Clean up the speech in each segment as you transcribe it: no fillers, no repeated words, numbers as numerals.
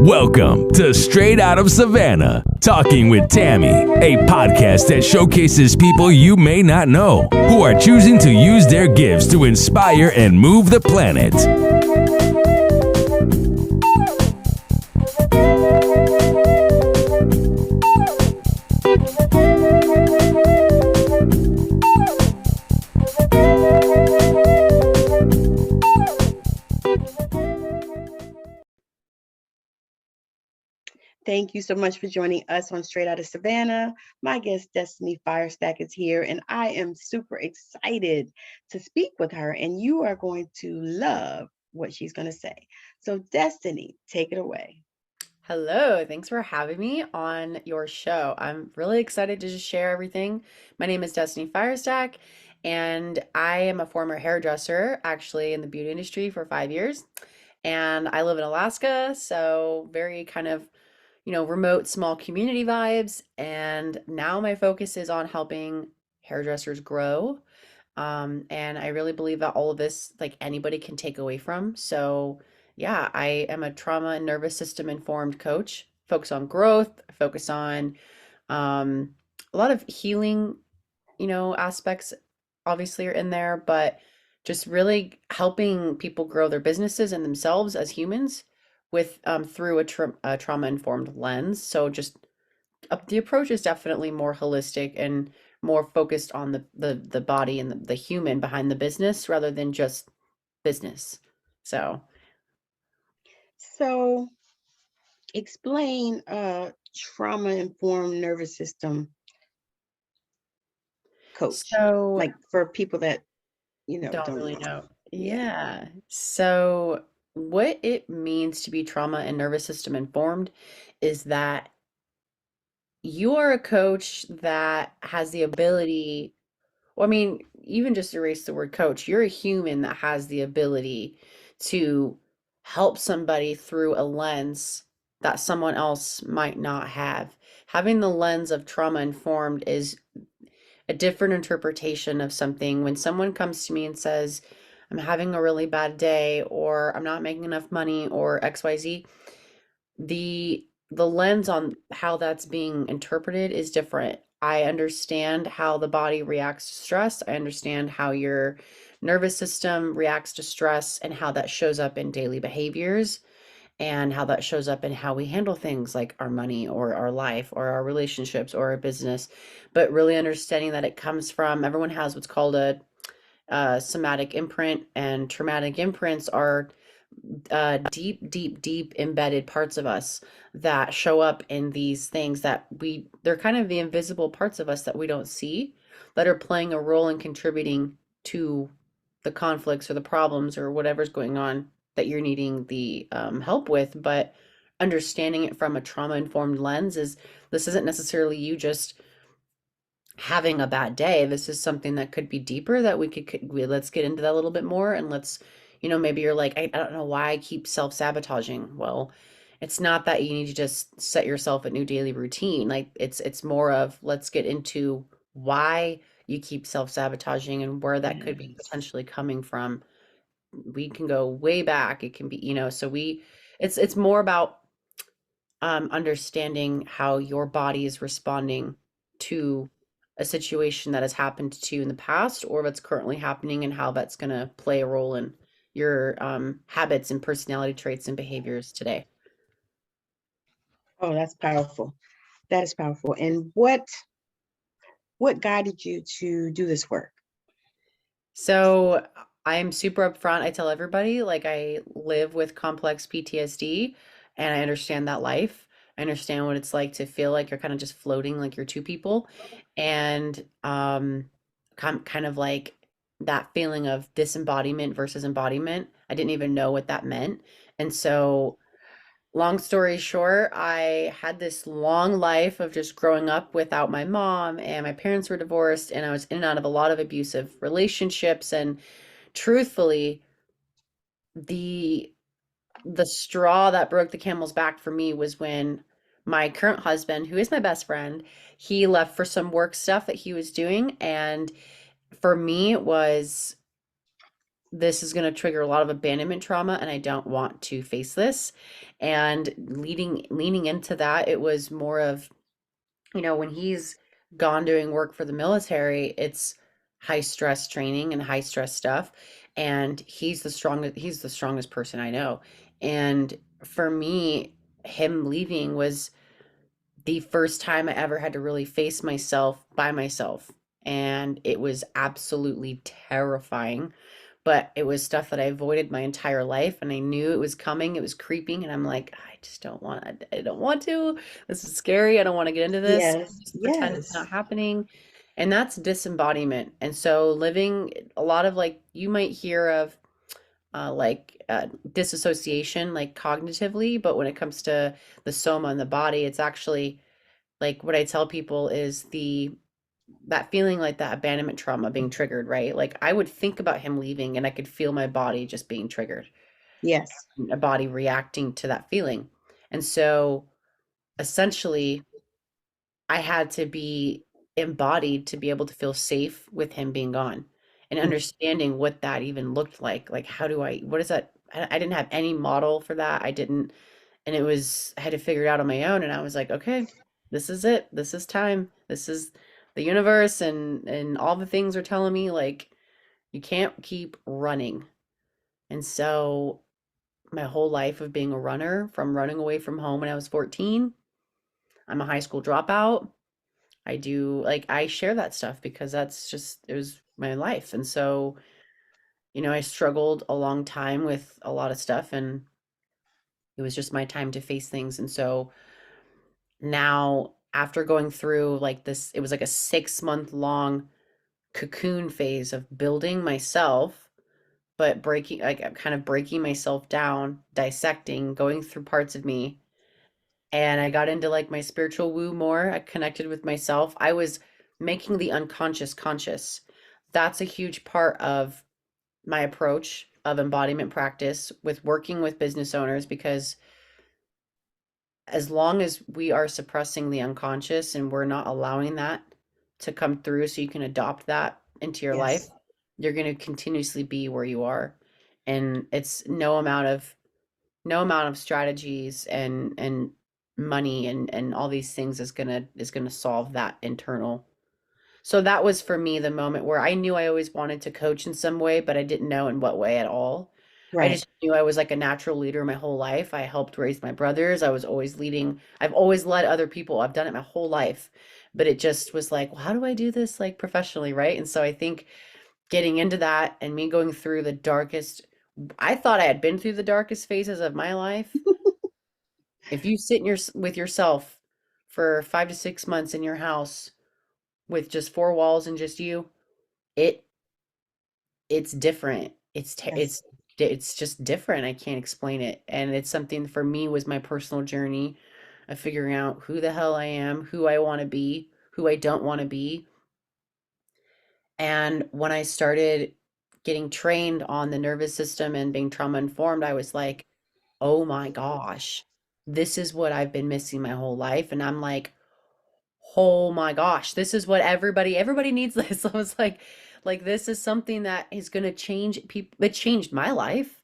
Welcome to Straight Out of Savannah, Talking with Tammi, a podcast that showcases people you may not know who are choosing to use their gifts to inspire and move the planet. Thank you so much for joining us on Straight Out of Savannah. My guest, Destiny Firestack, is here, and I am super excited to speak with her, and you are going to love what she's going to say. So, Destiny, take it away. Hello, thanks for having me on your show. I'm really excited to just share everything. My name is Destiny Firestack, and I am a former hairdresser, actually in the beauty industry for 5 years. And I live in Alaska, so very kind of remote, small community vibes. And now my focus is on helping hairdressers grow. And I really believe that all of this, like anybody can take away from. So, yeah, I am a trauma and nervous system informed coach, focus on growth, focus on um, a lot of healing, aspects obviously are in there, but just really helping people grow their businesses and themselves as humans with through a trauma informed lens. So just the approach is definitely more holistic and more focused on the body and the human behind the business rather than just business. So, explain trauma-informed nervous system coach, So like for people that don't don't really know. know. Yeah. Yeah. So what it means to be trauma and nervous system informed is that you are a coach that has the ability, well, I mean, even just erase the word coach, you're a human that has the ability to help somebody through a lens that someone else might not have. Having the lens of trauma informed is a different interpretation of something. When someone comes to me and says, I'm having a really bad day, or I'm not making enough money, or XYZ, the lens on how that's being interpreted is different. I understand how the body reacts to stress. I understand how your nervous system reacts to stress and how that shows up in daily behaviors and how that shows up in how we handle things like our money or our life or our relationships or our business. But really understanding that it comes from, everyone has what's called a somatic imprint, and traumatic imprints are deep embedded parts of us that show up in these things that they're kind of the invisible parts of us that we don't see, that are playing a role in contributing to the conflicts or the problems or whatever's going on that you're needing the help with. But understanding it from a trauma informed lens is, this isn't necessarily you just having a bad day. This is something that could be deeper, that let's get into that a little bit more. And let's, maybe you're like, I don't know why I keep self-sabotaging. Well, it's not that you need to just set yourself a new daily routine. Like it's more of, let's get into why you keep self-sabotaging and where that could be Yes. potentially coming from. We can go way back. It can be, so it's more about understanding how your body is responding to a situation that has happened to you in the past or what's currently happening, and how that's going to play a role in your habits and personality traits and behaviors today. Oh, that's powerful. That is powerful. And what guided you to do this work? So I'm super upfront. I tell everybody, like, I live with complex PTSD and I understand that life. I understand what it's like to feel like you're kind of just floating, like you're two people. And kind of like that feeling of disembodiment versus embodiment. I didn't even know what that meant. And so, long story short, I had this long life of just growing up without my mom, and my parents were divorced, and I was in and out of a lot of abusive relationships. And truthfully, the the straw that broke the camel's back for me was when my current husband, who is my best friend, he left for some work stuff that he was doing. And for me, it was this is going to trigger a lot of abandonment trauma and I don't want to face this. And leaning into that, it was more of, when he's gone doing work for the military, it's high stress training and high stress stuff. And he's the strongest person I know. And for me, him leaving was the first time I ever had to really face myself by myself. And it was absolutely terrifying. But it was stuff that I avoided my entire life and I knew it was coming, it was creeping, and I'm like, I don't want to. This is scary. I don't want to get into this. Yes. Just pretend it's Yes. not happening. And that's disembodiment. And so living a lot of like you might hear of disassociation like cognitively, but when it comes to the soma and the body, it's actually like what I tell people is the that feeling like that abandonment trauma being triggered, right? Like I would think about him leaving and I could feel my body just being triggered, Yes. a body reacting to that feeling. And so essentially, I had to be embodied to be able to feel safe with him being gone and Mm. understanding what that even looked like. Like, what is that? I didn't have any model for that. I didn't, and I had to figure it out on my own. And I was like, okay, this is it. This is time. This is the universe. And all the things are telling me, like, you can't keep running. And so, my whole life of being a runner, from running away from home when I was 14, I'm a high school dropout. I share that stuff because it was my life. And so, I struggled a long time with a lot of stuff and it was just my time to face things. And so now, after going through like this, it was like a 6 month long cocoon phase of building myself, but I'm kind of breaking myself down, dissecting, going through parts of me. And I got into like my spiritual woo more. I connected with myself. I was making the unconscious conscious. That's a huge part of my approach of embodiment practice with working with business owners because as long as we are suppressing the unconscious and we're not allowing that to come through so you can adopt that into your life, Yes. you're going to continuously be where you are. And it's no amount of strategies and money and all these things is gonna solve that internal. So that was for me the moment where I knew I always wanted to coach in some way, but I didn't know in what way at all. I Right. just knew I was like a natural leader my whole life. I helped raise my brothers. I was always leading. I've always led other people. I've done it my whole life. But it just was like, well, how do I do this like professionally, right? And so I think getting into that and me going through the darkest, I thought I had been through the darkest phases of my life. If you sit with yourself for 5 to 6 months in your house with just four walls and just you, it it's different. Yes. It's just different. I can't explain it. And it's something for me was my personal journey of figuring out who the hell I am, who I want to be, who I don't want to be. And when I started getting trained on the nervous system and being trauma informed, I was like, "Oh my gosh. This is what I've been missing my whole life." And I'm like, oh my gosh, this is what everybody needs this. I was like this is something that is going to change people. It changed my life.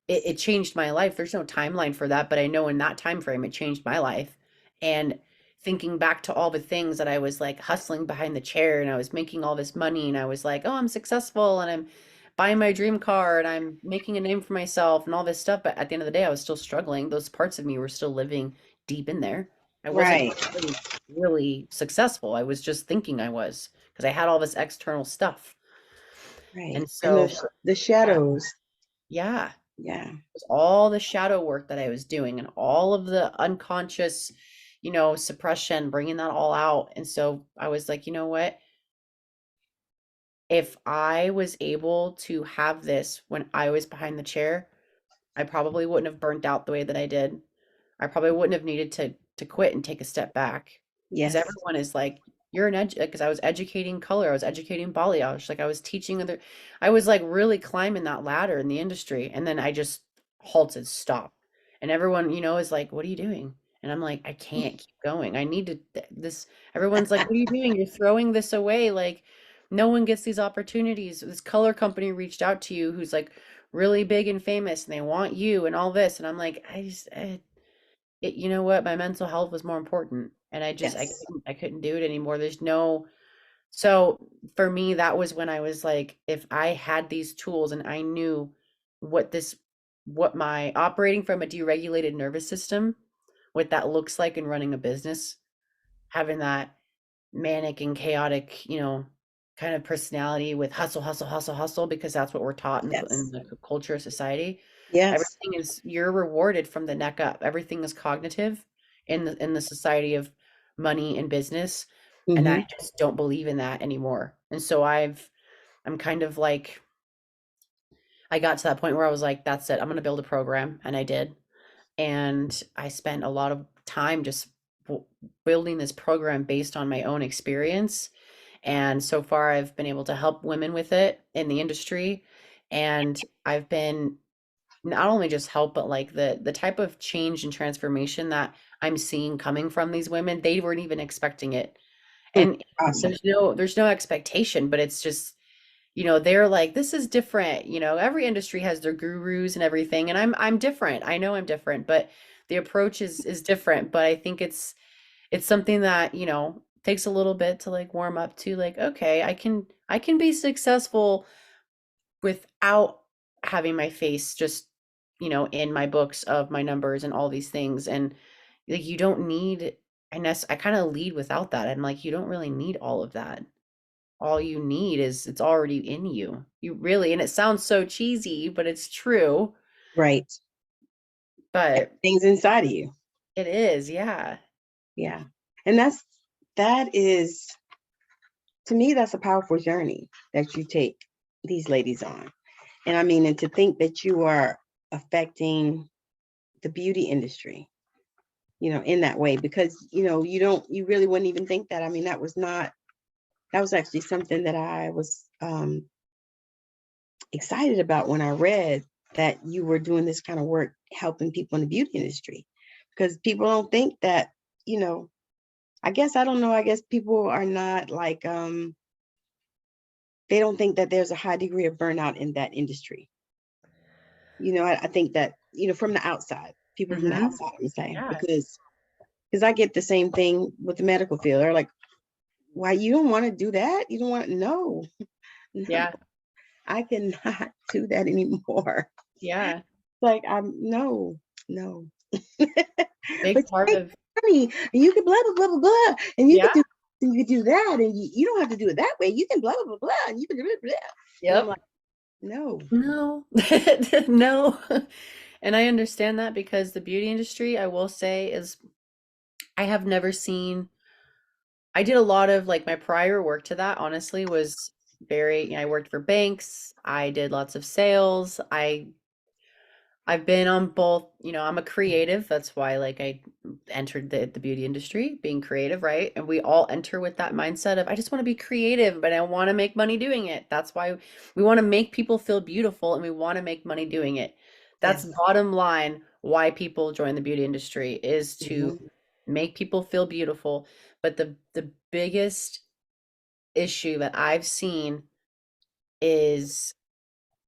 It changed my life. There's no timeline for that, but I know in that time frame it changed my life. And thinking back to all the things that I was like hustling behind the chair and I was making all this money and I was like, "Oh, I'm successful and I'm buying my dream car and I'm making a name for myself and all this stuff." But at the end of the day, I was still struggling. Those parts of me were still living deep in there. I wasn't Right. really, really successful. I was just thinking I was because I had all this external stuff. Right. And And so, the yeah, shadows. yeah, Yeah. was all the shadow work that I was doing and all of the unconscious, suppression, bringing that all out. And so I was like, you know what? If I was able to have this when I was behind the chair, I probably wouldn't have burnt out the way that I did. I probably wouldn't have needed to quit and take a step back because Yes. everyone is like, you're an because I was educating color, I was educating balayage, like I was teaching I was like really climbing that ladder in the industry, and then I just halted, stopped, and everyone, is like, what are you doing? And I'm like, I can't keep going. I need to this. Everyone's like, what are you doing? You're throwing this away, like. no one gets these opportunities. This color company reached out to you who's like really big and famous and they want you and all this. And I'm like, you know what? My mental health was more important. And Yes. I couldn't do it anymore. There's no, so for me, that was when I was like, if I had these tools and I knew what this, what my operating from a deregulated nervous system, what that looks like in running a business, having that manic and chaotic, kind of personality with hustle, hustle, hustle, hustle, because that's what we're taught in Yes. the culture of society. Yes. Everything is, you're rewarded from the neck up. Everything is cognitive in the society of money and business. And I Mm-hmm. just don't believe in that anymore. And so I'm kind of like, I got to that point where I was like, that's it. I'm going to build a program. And I did. And I spent a lot of time just building this program based on my own experience. And so far, I've been able to help women with it in the industry. And I've been not only just help, but like the type of change and transformation that I'm seeing coming from these women, they weren't even expecting it. And Awesome. there's no expectation, but it's just, they're like, this is different. Every industry has their gurus and everything, and I'm different. I know I'm different, but the approach is different. But I think it's something that, takes a little bit to like warm up to, like, okay, I can be successful without having my face just, in my books of my numbers and all these things. And like, you don't need, I kind of lead without that. I'm like, you don't really need all of that. All you need is, it's already in you. You really, and it sounds so cheesy, but it's true. Right. But Things inside of you. it is, yeah. Yeah. And that is, to me, that's a powerful journey that you take these ladies on. And I mean, and to think that you are affecting the beauty industry, in that way, because, you really wouldn't even think that. I mean, that was actually something that I was excited about when I read that you were doing this kind of work helping people in the beauty industry, because people don't think that, I guess, I don't know, I guess people are not like, they don't think that there's a high degree of burnout in that industry. I think that, from the outside, people from the Mm-hmm. outside, I'm saying, Yeah. because I get the same thing with the medical field. They're like, why, you don't want to do that? You don't want to? No, no, Yeah. I cannot do that anymore. Yeah. Like, no, no. Big But part hey, of, honey, and you can blah blah blah blah blah, and you yeah. could do, that, and you don't have to do it that way. You can blah blah blah blah, and you can do blah blah. And I'm Yep. like, no. No. No. And I understand that, because the beauty industry, I will say, is, I have never seen, I did a lot of like, my prior work to that, honestly, was very, I worked for banks. I did lots of sales. I've been on both, I'm a creative. That's why like I entered the beauty industry, being creative, right? And we all enter with that mindset of, I just want to be creative, but I want to make money doing it. That's why we want to make people feel beautiful and we want to make money doing it. That's Yes. bottom line why people join the beauty industry, is to Mhm. make people feel beautiful. But the biggest issue that I've seen is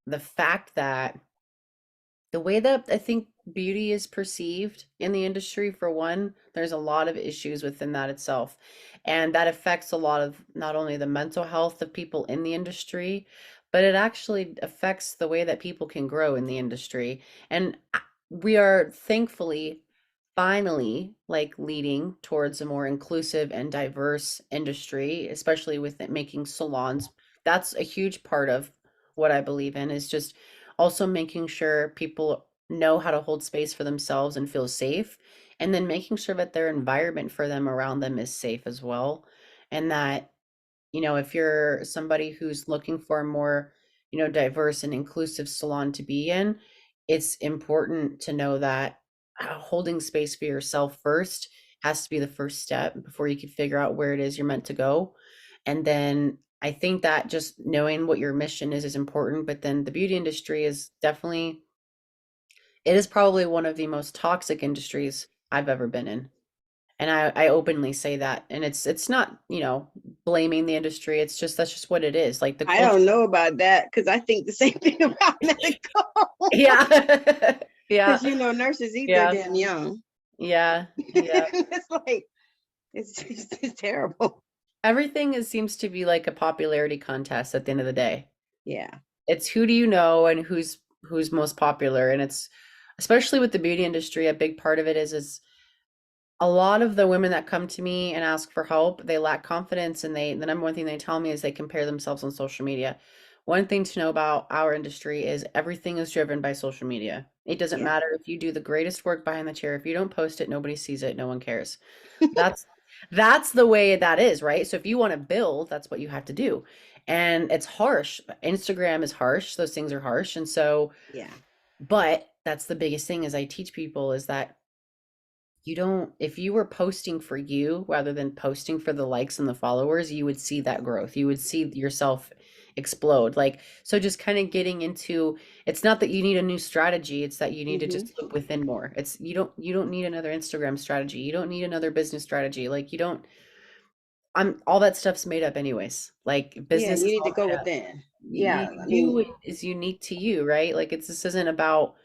the fact that the way that I think beauty is perceived in the industry, for one, there's a lot of issues within that itself. And that affects a lot of not only the mental health of people in the industry, but it actually affects the way that people can grow in the industry. And we are thankfully finally like leading towards a more inclusive and diverse industry, especially with it making salons. That's a huge part of what I believe in, is just also making sure people know how to hold space for themselves and feel safe, and then making sure that their environment for them around them is safe as well. And that, if you're somebody who's looking for a more, diverse and inclusive salon to be in, it's important to know that holding space for yourself first has to be the first step before you can figure out where it is you're meant to go. And then I think that just knowing what your mission is important, but then the beauty industry is definitely, it is probably one of the most toxic industries I've ever been in. And I openly say that. And it's not, blaming the industry. It's just, that's just what it is. Like the I culture. don't know about that because I think the same thing about medical. Yeah. Yeah. Because nurses eat their Yeah. damn young. Yeah. Yeah. It's like it's terrible. Everything seems to be like a popularity contest at the end of the day. Yeah. It's who do you know and who's most popular. And it's especially with the beauty industry, a big part of it is a lot of the women that come to me and ask for help, they lack confidence, and the number one thing they tell me is they compare themselves on social media. One thing to know about our industry is everything is driven by social media. It doesn't Yeah. matter if you do the greatest work behind the chair. If you don't post it, nobody sees it, no one cares. That's that's the way that is, right? So if you want to build, that's what you have to do. And it's harsh. Instagram is harsh. Those things are harsh. And so, Yeah. but that's the biggest thing is I teach people is that you don't, if you were posting for you rather than posting for the likes and the followers, you would see that growth. You would see yourself explode. Like, so just kind of getting into, it's not that you need a new strategy, it's that you need to Mm-hmm. just look within more. It's you don't need another Instagram strategy. You don't need another business strategy. Like you don't, I'm all that stuff's made up anyways. Like Yeah. You business is need to all go made up. within. You, Yeah. I you mean, is unique to you, right? Like it's, this isn't about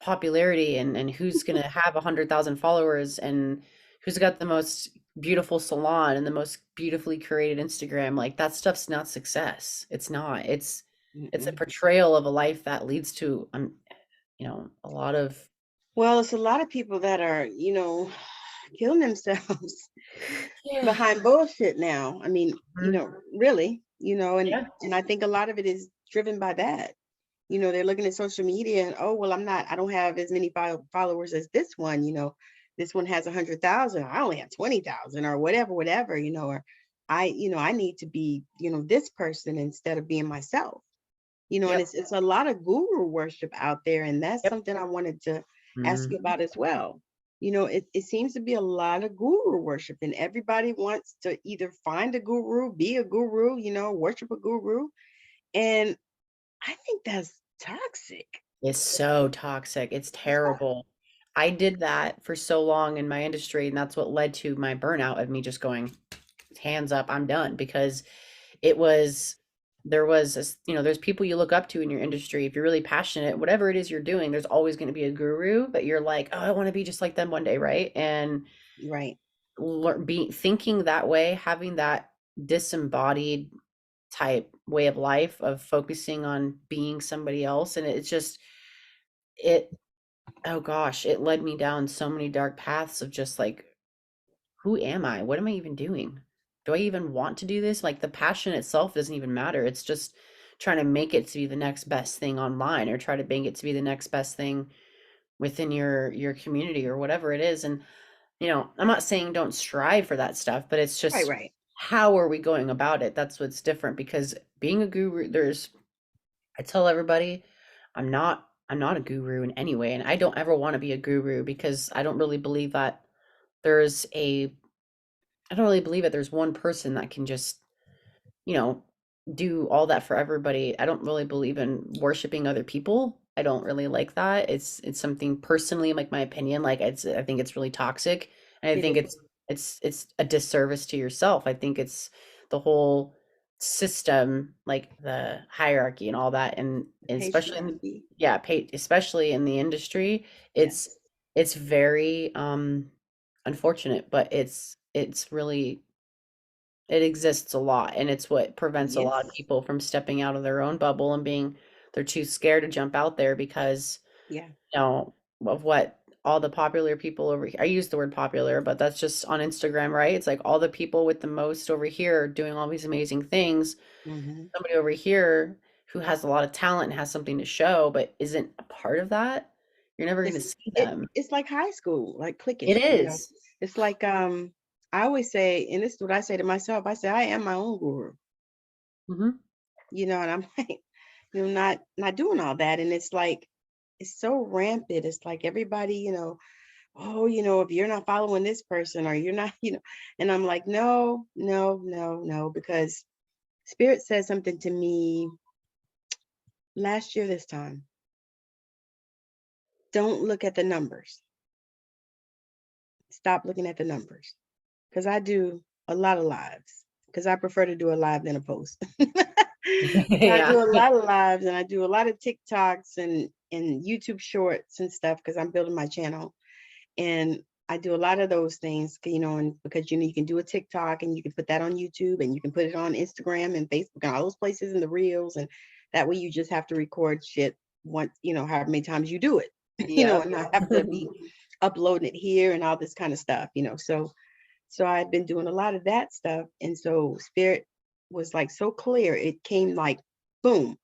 popularity and who's going to have 100,000 followers and who's got the most beautiful salon and the most beautifully curated Instagram. Like that stuff's not success. It's not. It's a mm-mm. portrayal of a life that leads to a lot of Well, it's a lot of people that are, killing themselves yeah. behind bullshit now. I mean, Mhm. really, and Yeah. I think a lot of it is driven by that. They're looking at social media and, oh, well, I don't have as many followers as this one. This one has 100,000. I only have 20,000 or whatever, or I need to be, this person instead of being myself. And Yep. it's a lot of guru worship out there. And that's Yep. something I wanted to ask Mhm. you about as well. It seems to be a lot of guru worship, and everybody wants to either find a guru, be a guru, worship a guru. And I think that's toxic. It's so toxic. It's It's toxic. terrible. I did that for so long in my industry, and that's what led to my burnout of me just going, hands up, I'm done because it was there was this, there's people you look up to in your industry. If you're really passionate, whatever it is you're doing, there's always going to be a guru that you're like, oh, I want to be just like them one day, right? And Right. be thinking that way, having that disembodied type way of life of focusing on being somebody else, and it's just it oh gosh, it led me down so many dark paths of just like, who am I? What am I even doing? Do I even want to do this? Like the passion itself doesn't even matter. It's just trying to make it to be the next best thing online or try to make it to be the next best thing within your community or whatever it is. And I'm not saying don't strive for that stuff, but it's Right. just Right. how are we going about it? That's what's different because being a guru, I tell everybody I'm not a guru in any way, and I don't ever want to be a guru because there's a I don't really believe that there's one person that can just, you know, do all that for everybody. I don't really believe in worshiping other people. I don't really like that. It's something personally, like my opinion, like I think it's really toxic. And I It think is. it's a disservice to yourself. I think it's the whole system, like the hierarchy and all that, The and especially patriarchy. especially in the industry, it's Yes. it's very unfortunate, but it's really it exists a lot, and it's what prevents a lot of Yes. people from stepping out of their own bubble and they're too scared to jump out there because, Yeah. you know, of what all the popular people over here, I use the word popular, but that's just on Instagram, right? It's like all the people with the most over here are doing all these amazing things. Hmm. Somebody over here who has a lot of talent and has something to show, but isn't a part of that, you're never going to It's see them. it's like high school, like It cliquish. is. It's like I always say, and this is what I say to myself, I say I am my own guru, Hmm. and I'm like, not doing all that. And it's like it's so rampant. It's like everybody, oh, if you're not following this person or you're not, and I'm like, no, no, no, no, because Spirit said something to me last year this time. Don't look at the numbers. stop looking at the numbers, because I do a lot of lives, because I prefer to do a live than a post. I Yeah. do a lot of lives, and I do a lot of TikToks and YouTube shorts and stuff, because I'm building my channel. And I do a lot of those things, and because you can do a TikTok and you can put that on YouTube, and you can put it on Instagram and Facebook and all those places in the reels, and that way you just have to record shit once, however many times you do it, Yep. and not have to be uploading it here and all this kind of stuff, so I've been doing a lot of that stuff. And so Spirit was like so clear. It came like, boom,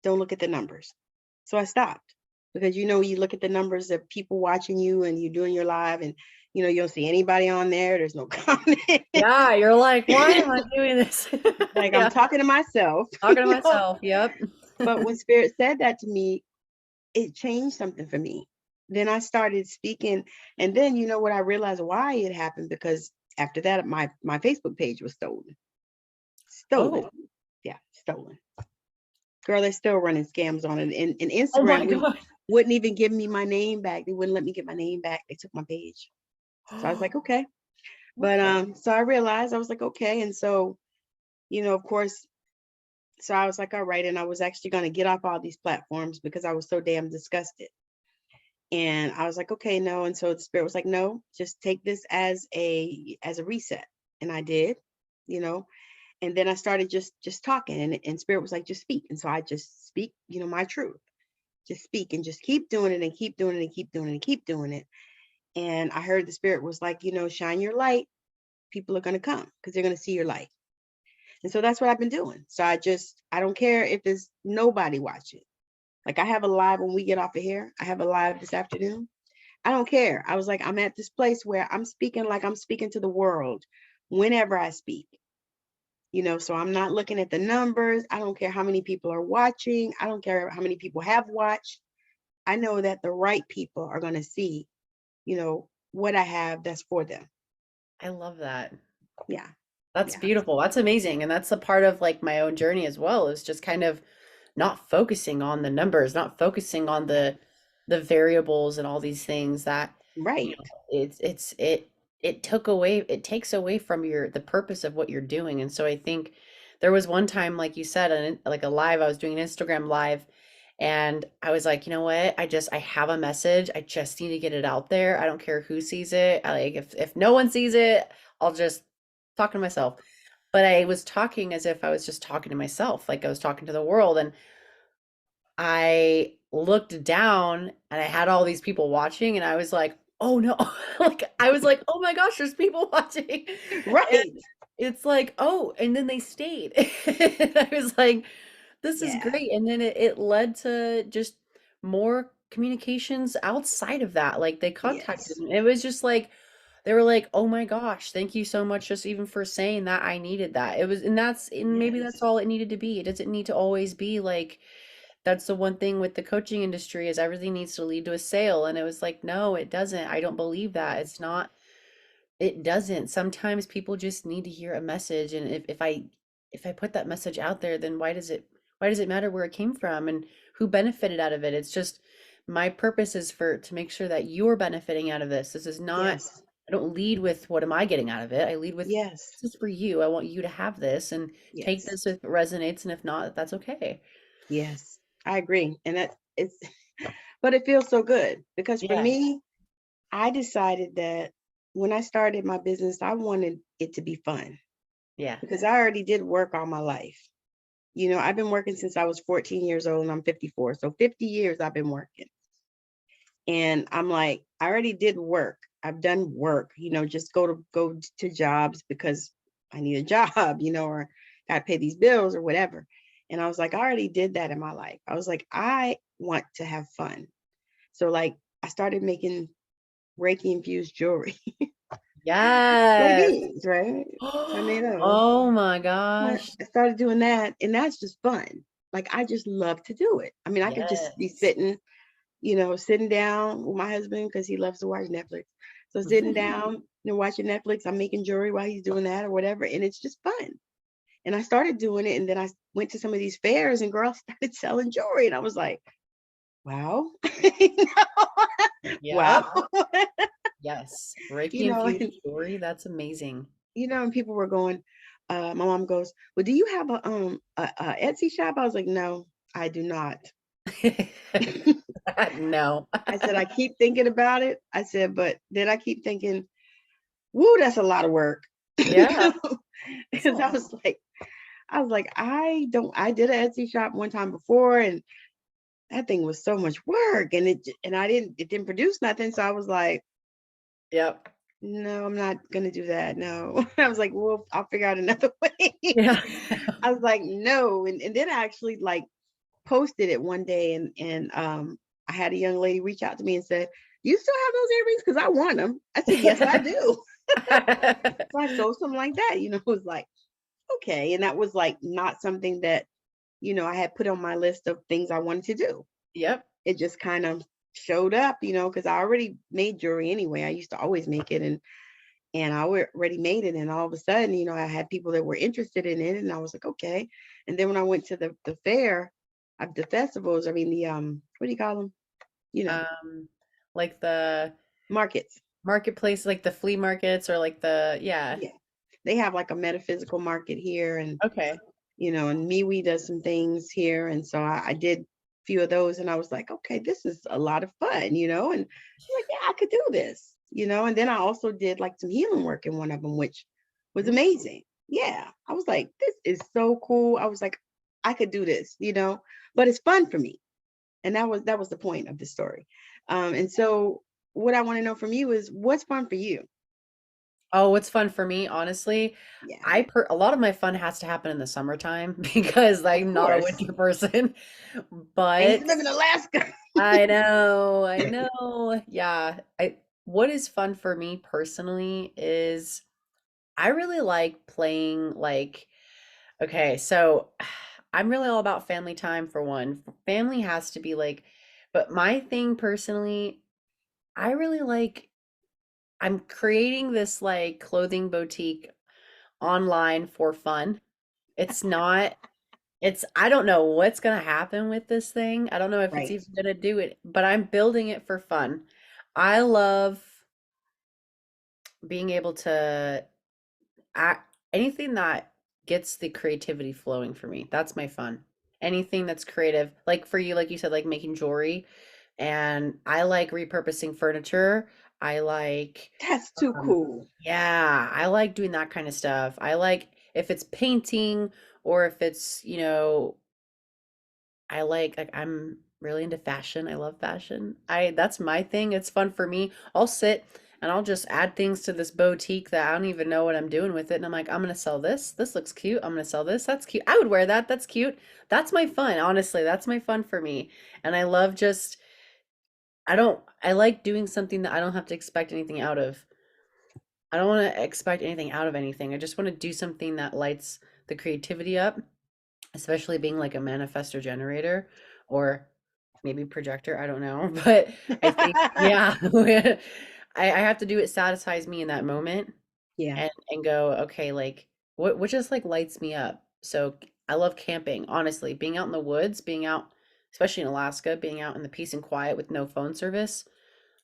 don't look at the numbers. So I stopped, because, you look at the numbers of people watching you and you doing your live, and, you don't see anybody on there. There's no comment. Yeah, you're like, why am I doing this? Like, Yeah. I'm talking to myself. Talking to myself. Yep. But when Spirit said that to me, it changed something for me. Then I started speaking, and then what I realized why it happened, because after that my Facebook page was stolen. Oh. Yeah, stolen. Girl, they're still running scams on it. And Oh my Instagram God. wouldn't even give me my name back. They wouldn't let me get my name back. They took my page. So I was like, okay. But so I realized, I was like, okay. And so, of course, so I was like, all right. And I was actually going to get off all these platforms because I was so damn disgusted. And I was like, okay, no. And so the Spirit was like, no, just take this as a reset. And I did, and then I started just talking, and Spirit was like, just speak. And so I just speak, my truth, just speak, and just keep doing it, and keep doing it, and keep doing it, and keep doing it. And I heard the Spirit was like, shine your light. People are going to come because they're going to see your light. And so that's what I've been doing. So I don't care if there's nobody watching. Like, I have a live when we get off of here. I have a live this afternoon. I don't care. I was like, I'm at this place where I'm speaking like I'm speaking to the world whenever I speak. So I'm not looking at the numbers. I don't care how many people are watching. I don't care how many people have watched. I know that the right people are going to see, what I have that's for them. I love that. Yeah. That's Yeah. beautiful. That's amazing. And that's a part of like my own journey as well, is just kind of not focusing on the numbers, not focusing on the variables and all these things that, Right. it takes away from the purpose of what you're doing. And so I think there was one time, like you said, like a live, I was doing an Instagram live, and I was like, you know what? I have a message. I just need to get it out there. I don't care who sees it. Like, if no one sees it, I'll just talk to myself. But I was talking as if I was just talking to myself, like I was talking to the world. And I looked down and I had all these people watching, and I was like, oh no. Like, I was like, oh my gosh, there's people watching. Right. And it's like, oh, and then they stayed. And I was like, this is Yeah. great. And then it led to just more communications outside of that. Like, they contacted Yes. me. It was just like, they were like, oh my gosh, thank you so much, just even for saying that. I needed that. It was, and maybe Yes. that's all it needed to be. It doesn't need to always be like, that's the one thing with the coaching industry, is everything needs to lead to a sale. And it was like, no, it doesn't. I don't believe that. It's not, it doesn't. Sometimes people just need to hear a message. And if I put that message out there, then why does it matter where it came from and who benefited out of it? It's just, my purpose is to make sure that you're benefiting out of this. This is not, Yes. I don't lead with what am I getting out of it. I lead with, Yes. this is for you. I want you to have this, and take Yes. this if it resonates, and if not, that's okay. Yes. I agree. And that it's, but it feels so good, because for Yeah. me, I decided that when I started my business, I wanted it to be fun, Yeah. because I already did work all my life. I've been working since I was 14 years old, and I'm 54. So 50 years I've been working. And I'm like, I already did work. I've done work, just go to jobs because I need a job, or got to pay these bills or whatever. And I was like, I already did that in my life. I was like, I want to have fun. So like, I started making Reiki infused jewelry. Like Yes. these, right? I made those. Oh my I gosh. started doing that, and that's just fun. Like, I just love to do it. I mean, I could just be Yes. sitting down with my husband, because he loves to watch Netflix. So sitting down and watching Netflix, I'm making jewelry while he's doing that or whatever, and it's just fun. And I started doing it, and then I went to some of these fairs, and girls started selling jewelry, and I was like, wow. Yep. Wow. Yes. Reiki You know, infused jewelry. That's amazing. and people were going, my mom goes, well, do you have a Etsy shop? I was like, no, I do not. No. I said, I keep thinking about it. I said, but then I keep thinking, woo, that's a lot of work. Yeah. Because I was like, I did an Etsy shop one time before, and that thing was so much work, and it didn't produce nothing. So I was like, Yep. no, I'm not gonna do that. No. I was like, well, I'll figure out another way. Yeah. I was like, no. And then I actually like posted it one day, and I had a young lady reach out to me and said, you still have those earrings? Because I want them. I said, yes, I do. So I sold something like that, it was like, okay. And that was like not something that, I had put on my list of things I wanted to do. Yep. It just kind of showed up, because I already made jewelry anyway. I used to always make it, and I already made it. And all of a sudden, I had people that were interested in it, and I was like, okay. And then when I went to the fair, the festivals, I mean, the what do you call them? Like the Markets. marketplace, like the flea markets or like yeah. Yeah. They have like a metaphysical market here, and Okay. and MeWe does some things here. And so I did a few of those, and I was like, okay, this is a lot of fun, and I was like, yeah, I could do this, and then I also did like some healing work in one of them, which was amazing. Yeah. I was like, this is so cool. I was like, I could do this, but it's fun for me. And that was the point of the story. And so what I want to know from you is, what's fun for you? Oh, what's fun for me, honestly, Yeah, a lot of my fun has to happen in the summertime because of I'm not a course. winter person. And you But live in Alaska. I know. Yeah. What is fun for me personally is I really like playing like okay, so I'm really all about family time for one. Family has to be like, but my thing personally, I really like I'm creating this like clothing boutique online for fun. It's not I don't know what's gonna happen with this thing. I don't know if it's Right. even gonna do it, but I'm building it for fun. I love being able to act anything that gets the creativity flowing for me. That's my fun. Anything that's creative. Like for you, like you said, like making jewelry. And I like repurposing furniture. I like That's too um, cool. yeah, I like doing that kind of stuff. I like if it's painting or if it's, I like I'm really into fashion. I love fashion. I That's my thing. It's fun for me. I'll sit and I'll just add things to this boutique that I don't even know what I'm doing with it. And I'm like, I'm gonna sell this. This looks cute. I'm gonna sell this. That's cute. I would wear that. That's cute. That's my fun. Honestly, that's my fun for me. And I love just I like doing something that I don't have to expect anything out of. I don't want to expect anything out of anything. I just want to do something that lights the creativity up, especially being like a manifestor generator or maybe projector. I don't know. But I think, yeah, I have to do it satisfies me in that moment Yeah. and go, okay, like what just like lights me up. So I love camping, honestly, being out in the woods, being out, especially in Alaska, being out in the peace and quiet with no phone service.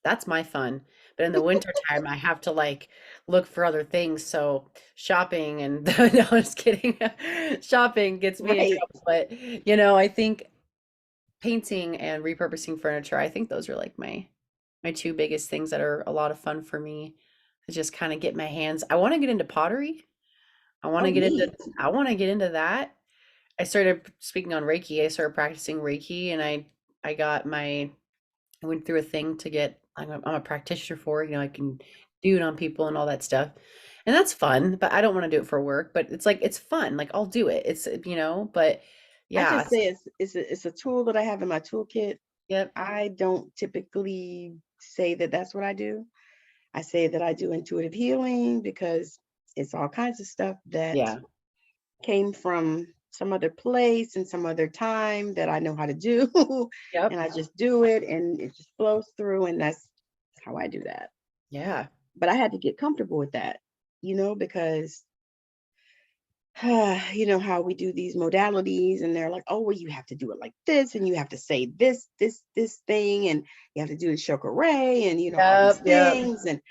That's my fun. But in the winter time, I have to like look for other things. So shopping and no, I'm just kidding. Shopping gets me in Right. trouble. But I think painting and repurposing furniture, I think those are like my two biggest things that are a lot of fun for me to just kind of get my hands. I want to get into pottery. I want to Oh, get into neat. I want to get into that. I started speaking on Reiki. I started practicing Reiki and I got I went through a thing to get I'm a practitioner for, I can do it on people and all that stuff. And that's fun, but I don't want to do it for work, but it's like it's fun. Like I'll do it. But I yeah, just say it's a tool that I have in my toolkit. yep. I don't typically say that that's what I do. I say that I do intuitive healing because it's all kinds of stuff that Yeah. came from some other place and some other time that I know how to do. Yep. And I just do it, and it just flows through, and that's how I do that. Yeah. But I had to get comfortable with that, because you know how we do these modalities, and they're like, oh, well, you have to do it like this, and you have to say this thing, and you have to do the chakra, and you know all these Yep, yep. things, and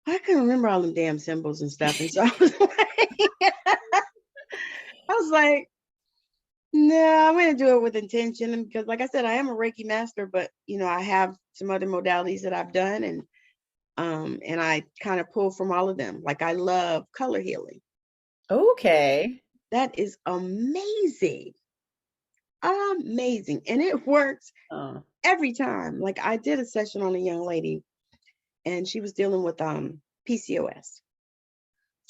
I couldn't remember all them damn symbols and stuff, and so I was like, no, I'm going to do it with intention, and because, like I said, I am a Reiki master, but you know, I have some other modalities that I've done, and I kind of pull from all of them. Like I love color healing. Okay. That is amazing. Amazing. And it works Oh, every time. Like I did a session on a young lady and she was dealing with PCOS.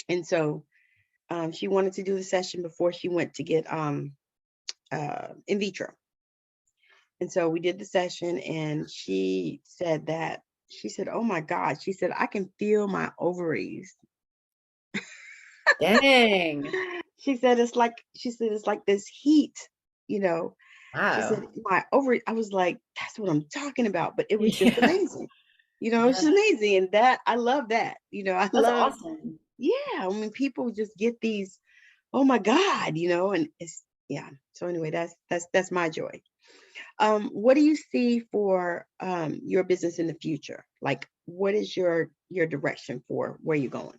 And so she wanted to do the session before she went to get in vitro. And so we did the session and she said, oh my God, she said, I can feel my ovaries. dang. She said, it's like this heat, you know. She said, Wow. my ovary, I was like, that's what I'm talking about. But it was just Yeah. amazing. You know, it's Yeah. just amazing. And that, I love that. You know, I That's love, awesome. yeah. I mean, people just get these, oh my God, you know, and it's, yeah. So anyway, that's my joy. What do you see for your business in the future? Like, what is your direction for where you're going?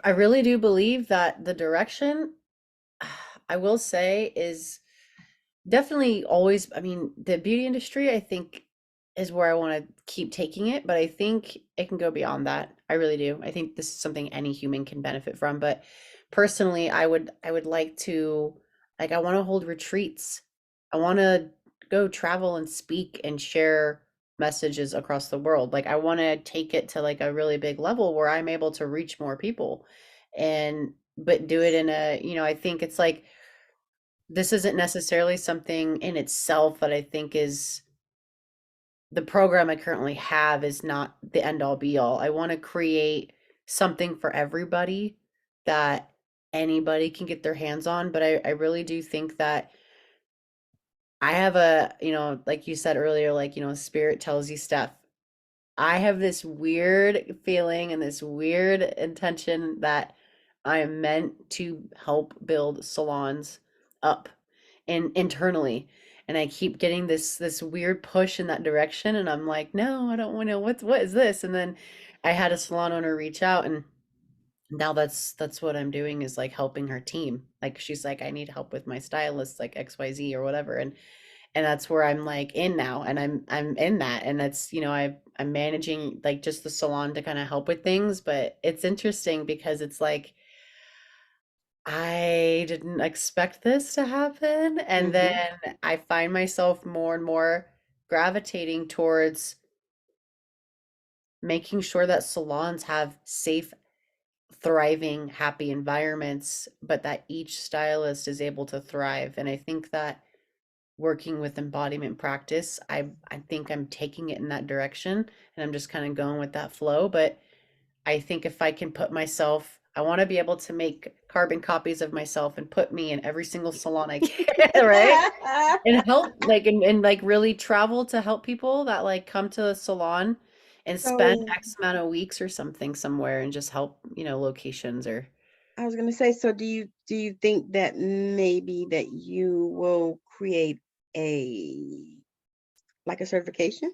I really do believe that the direction, I will say, is definitely always, I mean, the beauty industry, I think, is where I want to keep taking it, but I think it can go beyond that. I really do. I think this is something any human can benefit from. But personally, I would like to, like, I want to hold retreats. I want to go travel and speak and share messages across the world. Like, I want to take it to like a really big level where I'm able to reach more people and but do it in a, I think it's like this isn't necessarily something in itself that I think is the program I currently have is not the end all be all. I want to create something for everybody that anybody can get their hands on. But I really do think that I have a, like you said earlier, like, spirit tells you stuff. I have this weird feeling and this weird intention that I am meant to help build salons up and internally. And I keep getting this weird push in that direction. And I'm like, no, I don't want to, what is this? And then I had a salon owner reach out and now that's what I'm doing is like helping her team. Like she's like, I need help with my stylist, like XYZ or whatever. And that's where I'm like in now and I'm in that and that's I'm managing like just the salon to kind of help with things, but it's interesting because it's like I didn't expect this to happen and then Hmm. I find myself more and more gravitating towards making sure that salons have safe, thriving, happy environments, but that each stylist is able to thrive. And I think that working with embodiment practice, I think I'm taking it in that direction and I'm just kind of going with that flow. But I think if I can put myself, I want to be able to make carbon copies of myself and put me in every single salon I can, right? And help like and like really travel to help people that like come to a salon and spend So X amount of weeks or something somewhere and just help, locations or I was going to say, so do you think that maybe that you will create a like a certification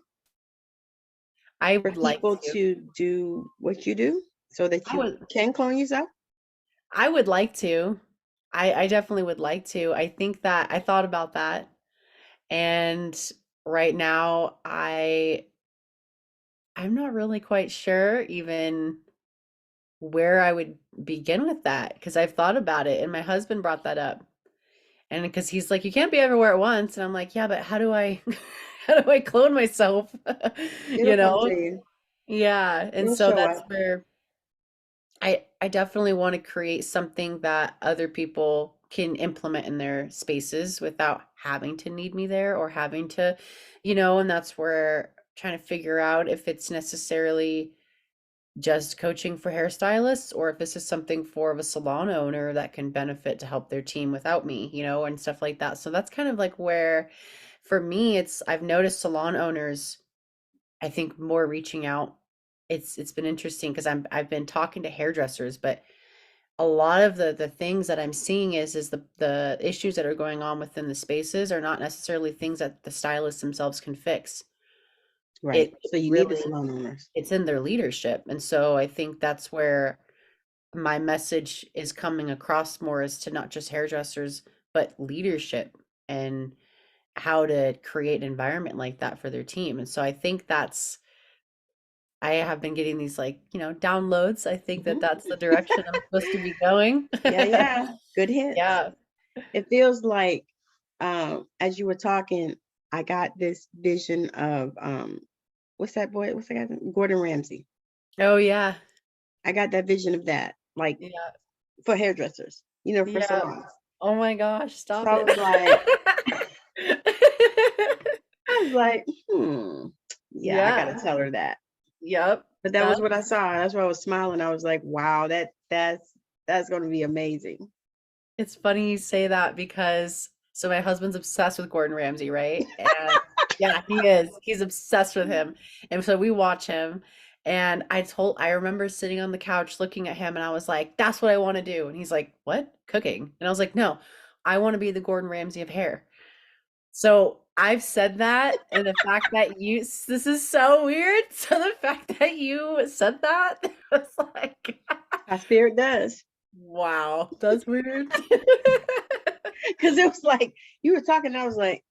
I for would like people to. to do what you do so that I you would can clone yourself? I would like to. I definitely would like to. I think that I thought about that. And right now I'm not really quite sure even where I would begin with that because I've thought about it and my husband brought that up. And because he's like, you can't be everywhere at once. And I'm like, yeah, but how do I how do I clone myself? It'll You come to know? you. Yeah. And It'll so show that's up. where I definitely want to create something that other people can implement in their spaces without having to need me there or having to, and that's where trying to figure out if it's necessarily just coaching for hairstylists or if this is something for of a salon owner that can benefit to help their team without me, and stuff like that. So that's kind of like where for me I've noticed salon owners I think more reaching out. It's been interesting because I've been talking to hairdressers, but a lot of the things that I'm seeing is the issues that are going on within the spaces are not necessarily things that the stylists themselves can fix. Right. It So you need the really salon owners. it's in their leadership. And so I think that's where my message is coming across more, is to not just hairdressers, but leadership, and how to create an environment like that for their team. And so I think I have been getting these, like, downloads. I think that Mhm. that's the direction I'm supposed to be going. Yeah, yeah. Good hits. Yeah. It feels like as you were talking, I got this vision of what's that boy? What's that guy's name? Gordon Ramsay. Oh yeah. I got that vision of that, like Yeah. for hairdressers, for Yeah. salons. Oh my gosh, So stop it. I was like, yeah, I gotta Yeah. tell her that. Yep. But that was That's what I saw. That's why I was smiling. I was like, wow, that's gonna be amazing. It's funny you say that, because so my husband's obsessed with Gordon Ramsay, right? And yeah, he is. He's obsessed with him. And so we watch him, and I remember sitting on the couch looking at him, and I was like, that's what I want to do. And he's like, "What? Cooking?" And I was like, "No, I want to be the Gordon Ramsay of hair." So I've said that, and the fact that this is so weird. So the fact that you said that was like, My spirit does. wow, that's weird. Because it was like you were talking, and I was like,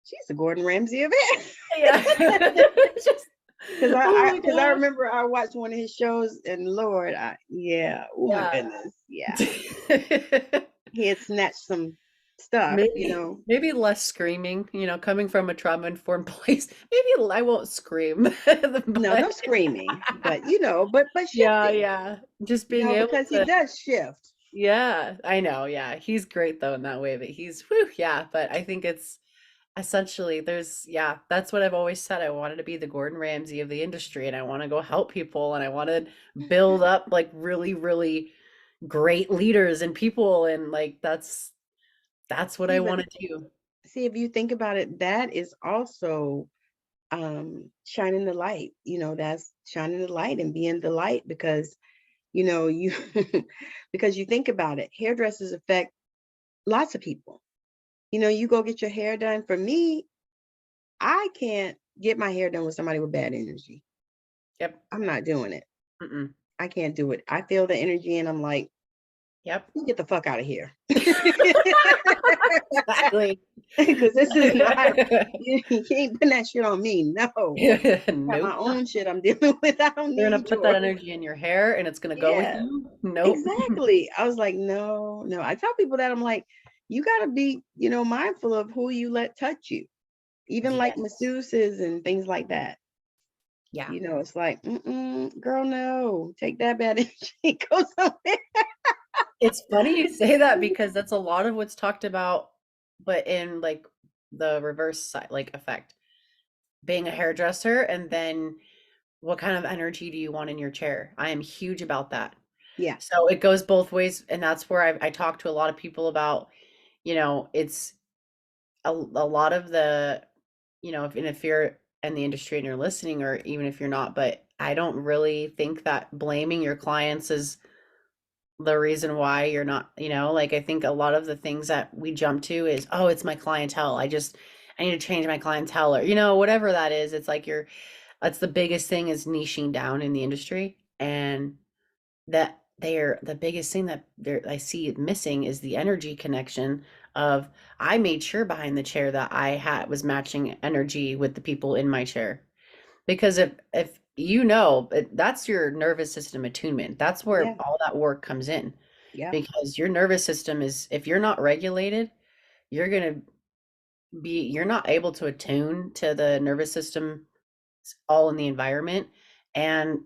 she's the Gordon Ramsay of Yeah. it. Just, Because oh I my because I gosh. remember I watched one of his shows, and Lord, oh my Yeah. goodness, yeah, he had snatched some stuff, Maybe less screaming, coming from a trauma-informed place. Maybe I won't scream, No, no but screaming, but but yeah, shifting, yeah. Just being able because he to, does shift. yeah, I know, yeah. He's great though in that way, but whew, yeah, but I think it's essentially, yeah, that's what I've always said. I wanted to be the Gordon Ramsay of the industry, and I want to go help people, and I want to build up like really, really great leaders and people, and like that's what I See, but want to do. see, if you think about it, that is also shining the light. That's shining the light and being the light, because you because you think about it, hairdressers affect lots of people. You go get your hair done. For me, I can't get my hair done with somebody with bad energy. Yep. I'm not doing it. Mm-mm. I can't do it. I feel the energy, and I'm like, Yep. get the fuck out of here. Exactly. Because this is not, you can't put that shit on me. No. I got my Nope. own shit I'm dealing with. I don't You're gonna need put that yours. energy in your hair, and it's gonna go with Yeah, you? Nope. exactly. I was like, no, no. I tell people that, I'm like, you got to be, mindful of who you let touch you, even like Yes. masseuses and things like that. Yeah. It's like, girl, no, take that bad energy, go somewhere. It's funny you say that, because that's a lot of what's talked about, but in like the reverse side, like effect. Being a hairdresser, and then what kind of energy do you want in your chair? I am huge about that. Yeah, So it goes both ways, and that's where I talk to a lot of people about, it's a lot of the, if you're in the industry and you're listening, or even if you're not, but I don't really think that blaming your clients is the reason why you're not, like, I think a lot of the things that we jump to is, oh, it's my clientele. I need to change my clientele, or, whatever that is. It's like that's the biggest thing, is niching down in the industry. And that they're the biggest thing that I see it missing is the energy connection of, I made sure behind the chair that I had was matching energy with the people in my chair. Because if that's your nervous system attunement. That's where yeah, all that work comes in. yeah, Because your nervous system is, if you're not regulated, you're going to you're not able to attune to the nervous system all in the environment, and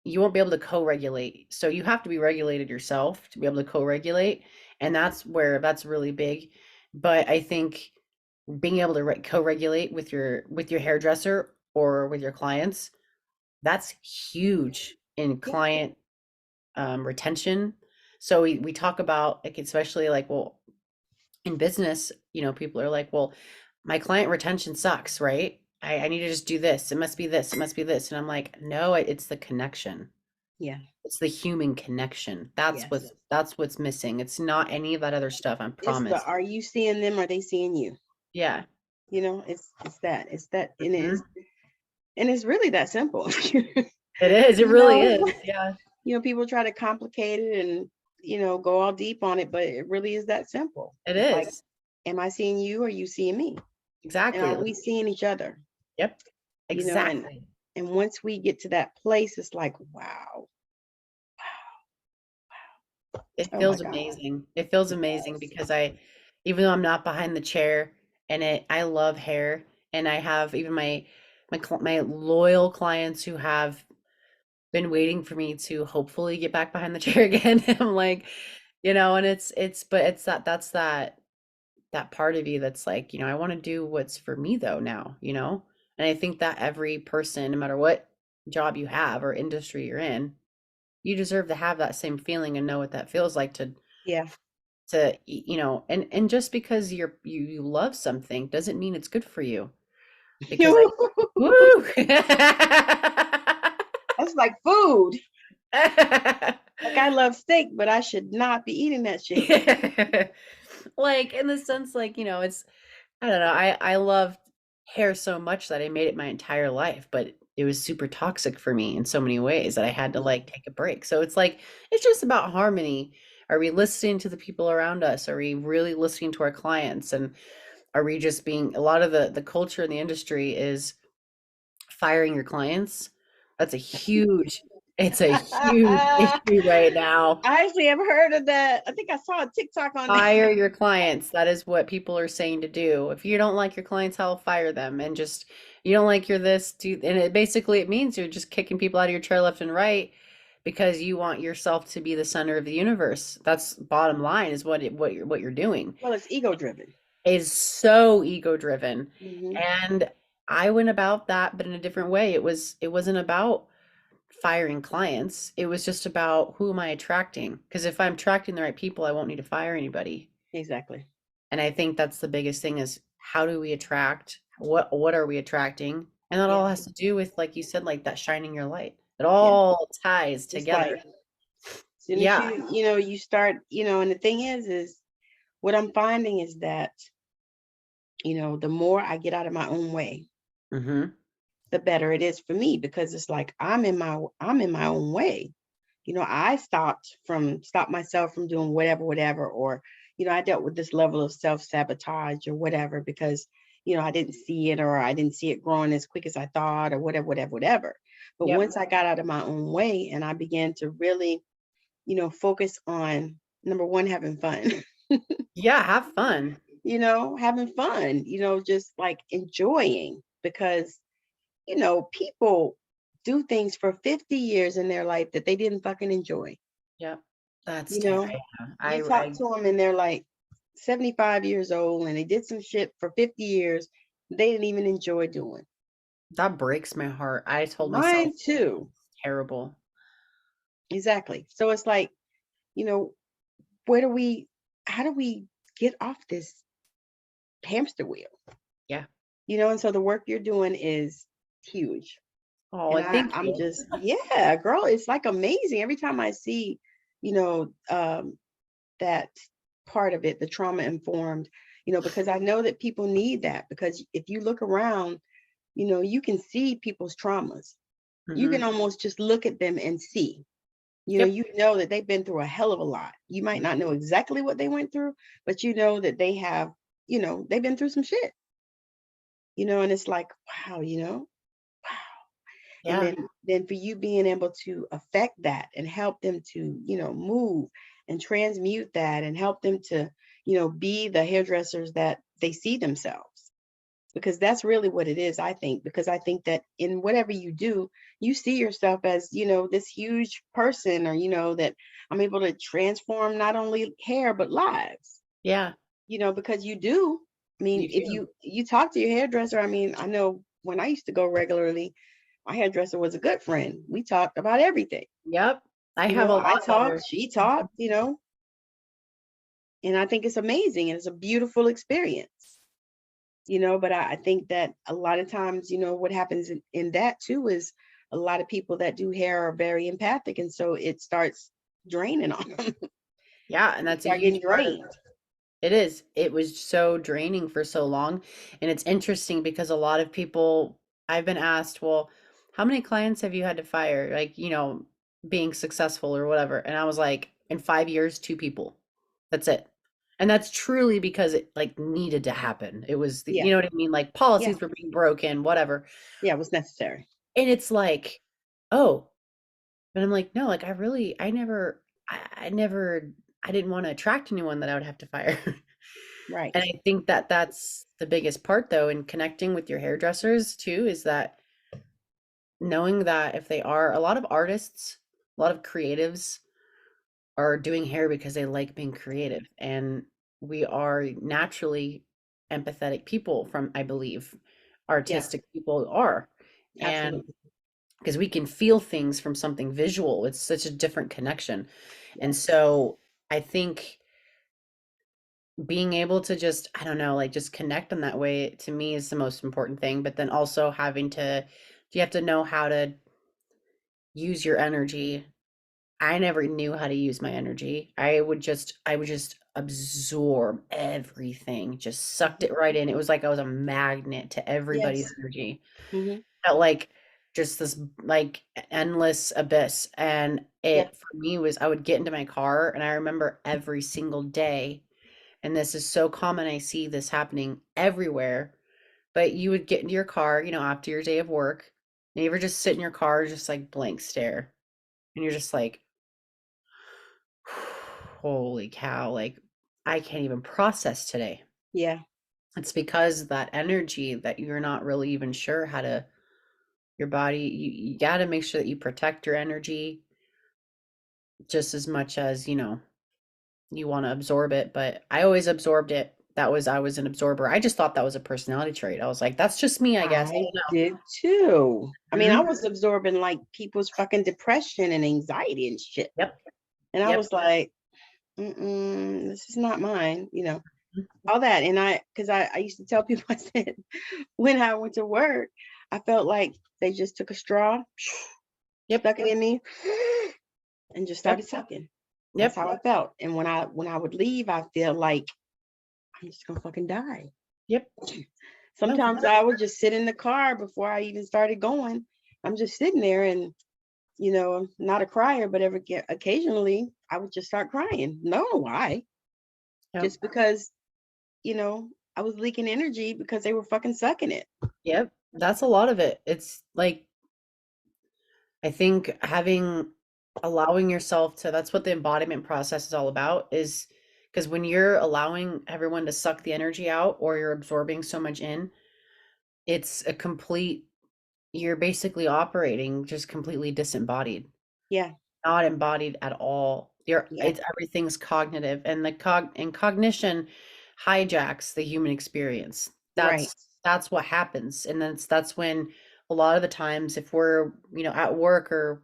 you won't be able to co-regulate. So you have to be regulated yourself to be able to co-regulate, and that's really big. But I think being able to co-regulate with your hairdresser or with your clients, that's huge in yeah, client retention. So we talk about, like, especially like, well, in business, people are like, well, my client retention sucks, right? I need to just do this. It must be this. It must be this. And I'm like, no, it's the connection. Yeah. It's the human connection. That's Yes. what's missing. It's not any of that other stuff, I It's the, promise. are you seeing them? Are they seeing you? Yeah. You know, it's that, and Mhm. it's really that simple. It is. It You really know, is. Yeah. people try to complicate it and, go all deep on it, but it really is that simple. It It's like, is. am I seeing you? Or are you seeing me? And Exactly. are we seeing each other? Yep. And Exactly. once we get to that place, it's like, wow, It oh my feels God. amazing. It feels It amazing does. because even though I'm not behind the chair and I love hair and I have even my loyal clients who have been waiting for me to hopefully get back behind the chair again. I'm like, and but that's that part of you that's like, I want to do what's for me though now. And I think that every person, no matter what job you have or industry you're in, you deserve to have that same feeling and know what that feels like Yeah. and just because you love something doesn't mean it's good for you. Because woo. That's like food. Like, I love steak, but I should not be eating that shit. Like in the sense, like, it's, I don't know. I loved hair so much that I made it my entire life, but it was super toxic for me in so many ways that I had to like take a break. So it's like it's just about harmony. Are we listening to the people around us? Are we really listening to our clients? And are we just being, a lot of the culture in the industry is firing your clients? That's a huge, it's a huge issue right now. I actually have heard of that. I think I saw a TikTok on that. Fire your clients. That is what people are saying to do. If you don't like your clientele, fire them, and just, you don't like your this, do, and it means you're just kicking people out of your chair left and right because you want yourself to be the center of the universe. That's bottom line, is what you're doing. Well, it's ego driven. Is so ego driven. Hmm. And I went about that, but in a different way. It wasn't about firing clients. It was just about, who am I attracting? Because if I'm attracting the right people, I won't need to fire anybody. Exactly. And I think that's the biggest thing, is how do we attract? What are we attracting? And that Yeah. all has to do with, like you said, like that shining your light. It Yeah. all ties It's together. like, as soon as Yeah. you start, and the thing is what I'm finding is that, the more I get out of my own way, Mm-hmm. the better it is for me, because it's like I'm in my own way. I stopped myself from doing whatever, or, I dealt with this level of self-sabotage or whatever, because, I didn't see it, or I didn't see it growing as quick as I thought, or whatever. But Yep. once I got out of my own way and I began to really, focus on, number one, having fun, Yeah. Have fun. having fun, just like enjoying, because, people do things for 50 years in their life that they didn't fucking enjoy. Yep. That's You terrible. know, I, you I talk to them and they're like 75 years old and they did some shit for 50 years they didn't even enjoy doing. That breaks my heart. I told myself Mine too. it's terrible. Exactly. So it's like, you know, where do we, how do we get off this hamster wheel? Yeah. And so the work you're doing is huge. Oh, And and thank I'm you. just, yeah, girl, it's like amazing. Every time I see, you know, that part of it, the trauma informed, because I know that people need that, because if you look around, you can see people's traumas. You can Hmm. almost just look at them and see, Yep. you know that they've been through a hell of a lot. You might not know exactly what they went through, but you know that they have, they've been through some shit, and it's like, wow, and Yeah. then for you being able to affect that and help them to, move and transmute that and help them to, be the hairdressers that they see themselves, because that's really what it is, I think, because I think that in whatever you do, you see yourself as, this huge person, or, that I'm able to transform not only hair but lives, Yeah. because you do. I mean, You if do. you talk to your hairdresser, I mean, I know when I used to go regularly, my hairdresser was a good friend. We talked about everything. Yep. I have a I lot that talked, are. she talked, and I think it's amazing and it's a beautiful experience, but I think that a lot of times, what happens in that too is a lot of people that do hair are very empathic, and so it starts draining on them. Yeah, and They that's a start getting huge part of drained. it. Is. It was so draining for so long. And it's interesting because a lot of people, I've been asked, well, how many clients have you had to fire? Like, being successful or whatever. And I was like, in 5 years, 2 people. That's it. And that's truly because it like needed to happen. It was Yeah, you know what I mean? Like yeah, policies were being broken, whatever. yeah. It was necessary. And it's like, oh, but I'm like, no, like I didn't want to attract anyone that I would have to fire. Right. And I think that that's the biggest part though in connecting with your hairdressers too, is that knowing that if they are a lot of artists, a lot of creatives are doing hair because they like being creative. And we are naturally empathetic people from, I believe, Yeah, artistic people are. And absolutely. because we can feel things from something visual, it's such a different connection. And Yes. so I think being able to just, I don't know, like just connect in that way to me is the most important thing. But then also you have to know how to use your energy. I never knew how to use my energy. I would just absorb everything, just sucked Mhm. it right in. It was like I was a magnet to everybody's Yes. energy. Hmm. Felt like just this like endless abyss. And Yeah. it for me was I would get into my car and I remember every single day, and this is so common, I see this happening everywhere, but you would get into your car, after your day of work, and you ever just sit in your car, just like blank stare, and you're just like, holy cow, like I can't even process today. Yeah. It's because that energy that you're not really even sure how to, your body, you got to make sure that you protect your energy just as much as, you want to absorb it. But I always absorbed it. I was an absorber. I just thought that was a personality trait. I was like, that's just me, I guess. I I don't know. did too. I mean, I Mhm. was absorbing like people's fucking depression and anxiety and shit. Yep. And I Yep. was like, this is not mine, Mhm. all that. And because I used to tell people, I said, when I went to work, I felt like they just took a straw, Yep. stuck it in me, and just Yep. started sucking. That's Yep. how I felt. And when I would leave, I feel like I'm just gonna fucking die. Yep. No, for Sometimes I would just sit in the car before I even started going. I'm just sitting there and not a crier, but occasionally I would just start crying. No, why? yep. Just because, you know, I was leaking energy because they were fucking sucking it. Yep. That's a lot of it. It's like I think allowing yourself to, that's what the embodiment process is all about, is because when you're allowing everyone to suck the energy out or you're absorbing so much in, it's a complete, you're basically operating just completely disembodied, Yeah, not embodied at all. yeah, It's everything's cognitive, and cognition hijacks the human experience. right. That's what happens. And that's when a lot of the times if we're, at work or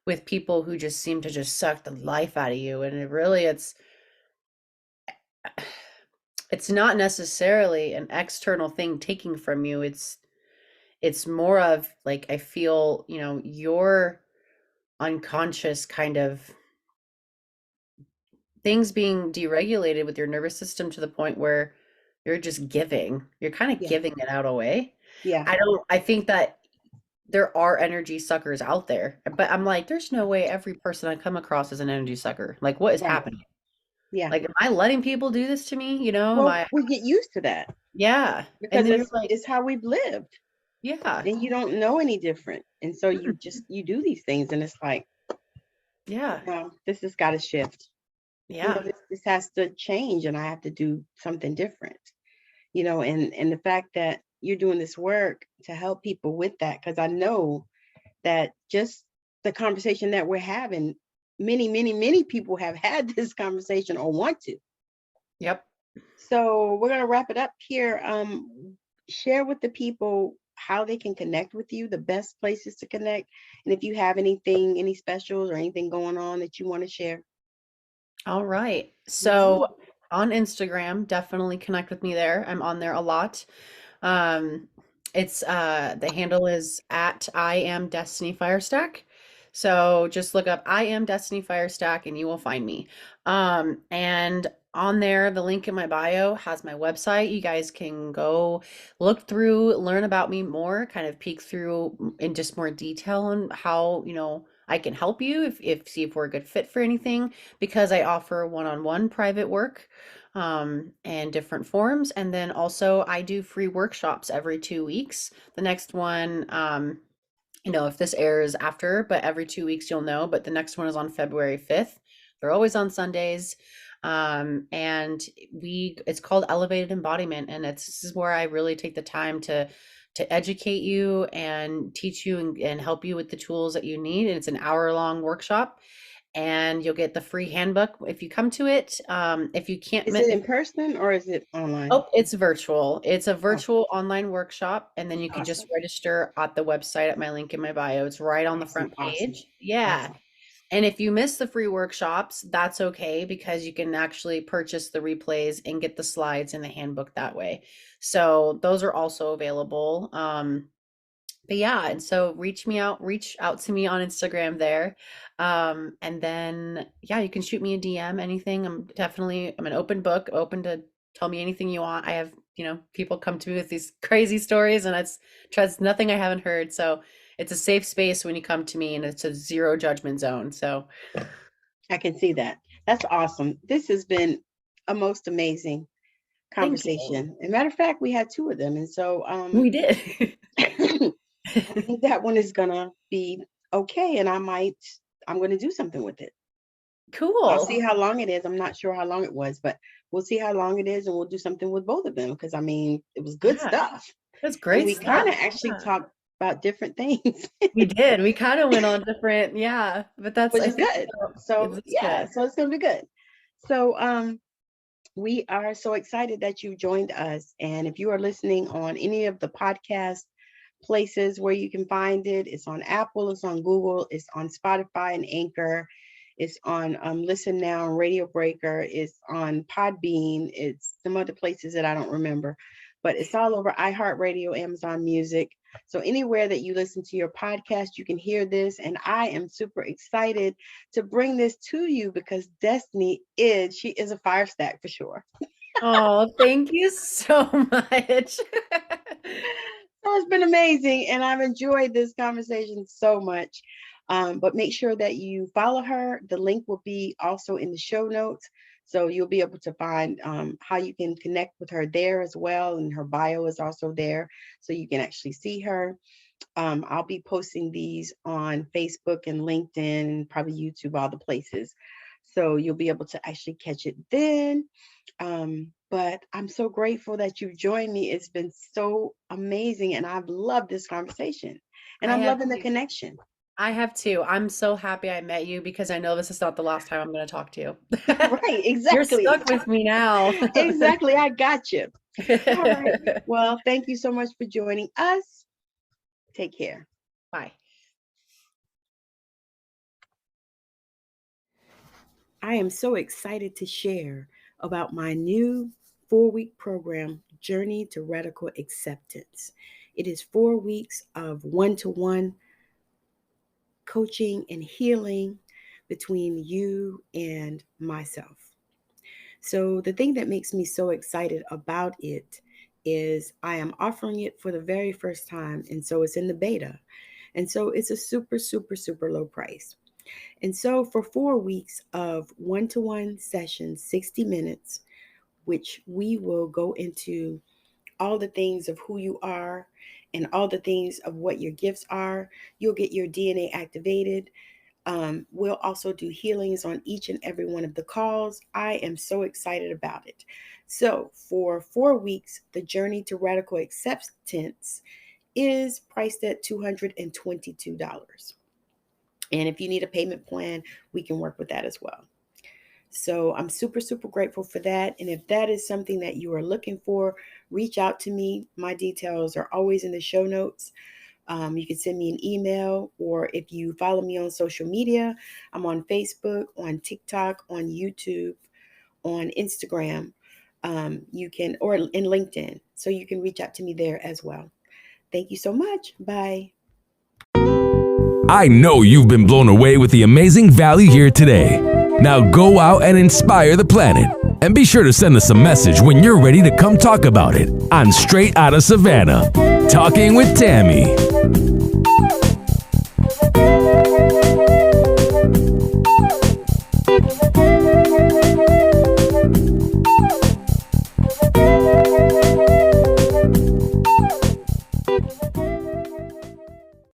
with people who just seem to just suck the life out of you, and it's not necessarily an external thing taking from you. It's more of like I feel, your unconscious kind of things being deregulated with your nervous system to the point where you're kind of Yeah, giving it out away. yeah, I think that there are energy suckers out there, but I'm like, there's no way every person I come across is an energy sucker. Like, what is right. happening? Yeah. Like, am I letting people do this to me? Am Well, I, we get used to that yeah. And because then you're it's like, it's how we've lived, yeah, and you don't know any different, and so mm, you do these things, and it's like, yeah, no, this has got to shift. yeah. This has to change, and I have to do something different. And the fact that you're doing this work to help people with that, because I know that just the conversation that we're having, many, many, many people have had this conversation or want to. Yep. So we're going to wrap it up here. Share with the people how they can connect with you, the best places to connect, and if you have anything, any specials or anything going on that you want to share. All right. Mhm. So on Instagram, definitely connect with me there. I'm on there a lot. Um, It's the handle is at I am Destiny Firestack. So just look up I am Destiny Firestack and you will find me. And on there, the link in my bio has my website. You guys can go look through, learn about me more, kind of peek through in just more detail on how, I can help you if see if we're a good fit for anything, because I offer one-on-one private work and different forms. And then also I do free workshops every 2 weeks. The next one, if this airs after, but every 2 weeks you'll know. But the next one is on February 5th. They're always on Sundays. And it's called Elevated Embodiment. And this is where I really take the time to educate you and teach you and help you with the tools that you need. And it's an hour-long workshop, and you'll get the free handbook if you come to it. If you can't, Is it in person or is it online? oh, it's virtual. It's a virtual online workshop, and then you can just Awesome. register at the website at my link in my bio. It's right on the front Awesome. page. Yeah. Awesome. And if you miss the free workshops, that's okay, because you can actually purchase the replays and get the slides in the handbook that way. So those are also available. But yeah, and so reach out to me on Instagram there. And then yeah, you can shoot me a DM, anything. I'm an open book, open to tell me anything you want. I have, people come to me with these crazy stories, and it's trust nothing I haven't heard. So it's a safe space when you come to me, and it's a zero judgment zone. So I can see that. That's awesome. This has been a most amazing thank you. conversation. As a matter of fact, we had two of them. And so We did. I think that one is gonna be okay. And I'm gonna do something with it. I'll see Cool. how long it is. I'm not sure how long it was, but we'll see how long it is and we'll do something with both of them, because I mean it was good Yeah, stuff. that's And great we kind stuff. of actually Yeah. talked about different things, We did. We kind of went on different, yeah, but which I is think good. it's So yeah, good. so it's gonna be good. So we are so excited that you joined us. And if you are listening on any of the podcast places where you can find it, it's on Apple, it's on Google, it's on Spotify and Anchor, it's on Listen Now and Radio Breaker, it's on Podbean, it's some other places that I don't remember, but it's all over iHeartRadio, Amazon Music. So anywhere that you listen to your podcast, you can hear this. And I am super excited to bring this to you because she is a fire stack for sure. Oh, thank you so much. So it's been amazing, and I've enjoyed this conversation so much. But make sure that you follow her. The link will be also in the show notes. So you'll be able to find how you can connect with her there as well. And her bio is also there. So you can actually see her. I'll be posting these on Facebook and LinkedIn and probably YouTube, all the places. So you'll be able to actually catch it then. But I'm so grateful that you've joined me. It's been so amazing, and I've loved this conversation, and I I'm have loving the too. connection. I have too. I'm so happy I met you, because I know this is not the last time I'm going to talk to you. Right, You're exactly. stuck with me now. Exactly. I got you. All right. Well, thank you so much for joining us. Take care. Bye. I am so excited to share about my new 4-week program, Journey to Radical Acceptance. It is 4 weeks of one-to-one coaching and healing between you and myself. So, the thing that makes me so excited about it is I am offering it for the very first time. And so it's in the beta. And so it's a super, super, super low price. And so for 4 weeks of one-to-one sessions, 60 minutes, which we will go into all the things of who you are and all the things of what your gifts are. You'll get your DNA activated. We'll also do healings on each and every one of the calls. I am so excited about it. So, for 4 weeks, the Journey to Radical Acceptance is priced at $222. And if you need a payment plan, we can work with that as well. So I'm super, super grateful for that. And if that is something that you are looking for, reach out to me. My details are always in the show notes. You can send me an email, or if you follow me on social media, I'm on Facebook, on TikTok, on YouTube, on Instagram. You can, or in LinkedIn. So you can reach out to me there as well. Thank you so much. Bye. I know you've been blown away with the amazing value here today. Now go out and inspire the planet. And be sure to send us a message when you're ready to come talk about it on Straight Outta Savannah, Talking with Tammi.